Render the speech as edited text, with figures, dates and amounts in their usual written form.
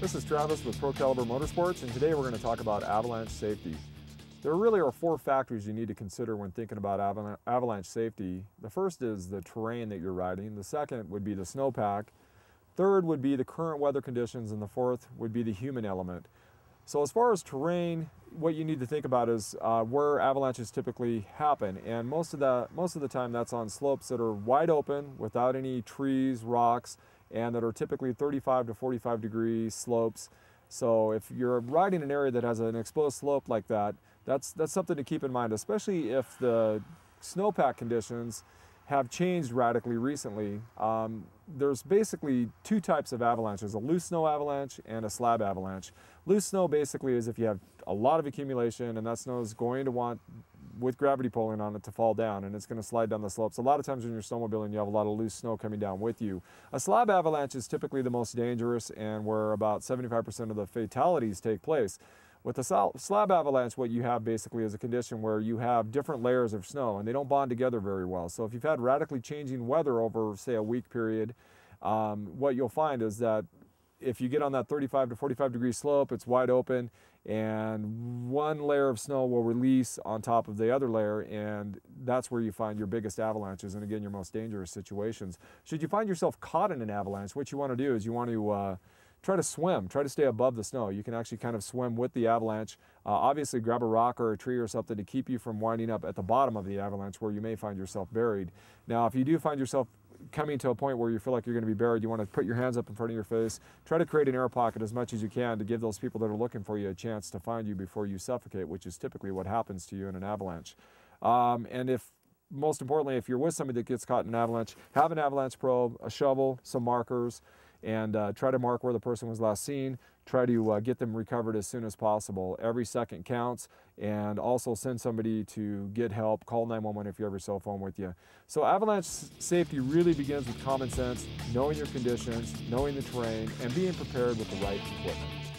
This is Travis with Pro Caliber Motorsports, and today we're going to talk about avalanche safety. There really are four factors you need to consider when thinking about avalanche safety. The first is the terrain that you're riding. The second would be the snowpack. Third would be the current weather conditions, and the fourth would be the human element. So as far as terrain, what you need to think about is where avalanches typically happen, and most of the time that's on slopes that are wide open without any trees, rocks, and that are typically 35 to 45 degree slopes. So if you're riding an area that has an exposed slope like that, that's something to keep in mind, especially if the snowpack conditions have changed radically recently. There's basically two types of avalanches, a loose snow avalanche and a slab avalanche. Loose snow basically is if you have a lot of accumulation and that snow is going to want, with gravity pulling on it, to fall down, and it's going to slide down the slopes. A lot of times when you're snowmobiling, you have a lot of loose snow coming down with you. A slab avalanche is typically the most dangerous and where about 75% of the fatalities take place. With a slab avalanche, what you have basically is a condition where you have different layers of snow and they don't bond together very well. So if you've had radically changing weather over, say, a week period, what you'll find is that if you get on that 35 to 45 degree slope, it's wide open, and one layer of snow will release on top of the other layer, and that's where you find your biggest avalanches and, again, your most dangerous situations. Should you find yourself caught in an avalanche, what you want to do is you want to try to swim, try to stay above the snow. You can actually kind of swim with the avalanche. Obviously grab a rock or a tree or something to keep you from winding up at the bottom of the avalanche where you may find yourself buried. Now, if you do find yourself coming to a point where you feel like you're going to be buried, you want to put your hands up in front of your face, try to create an air pocket as much as you can to give those people that are looking for you a chance to find you before you suffocate, which is typically what happens to you in an avalanche. And most importantly, if you're with somebody that gets caught in an avalanche, have an avalanche probe, a shovel, some markers, and try to mark where the person was last seen. Try to get them recovered as soon as possible. Every second counts, and also send somebody to get help. Call 911 if you have your cell phone with you. So avalanche safety really begins with common sense, knowing your conditions, knowing the terrain, and being prepared with the right equipment.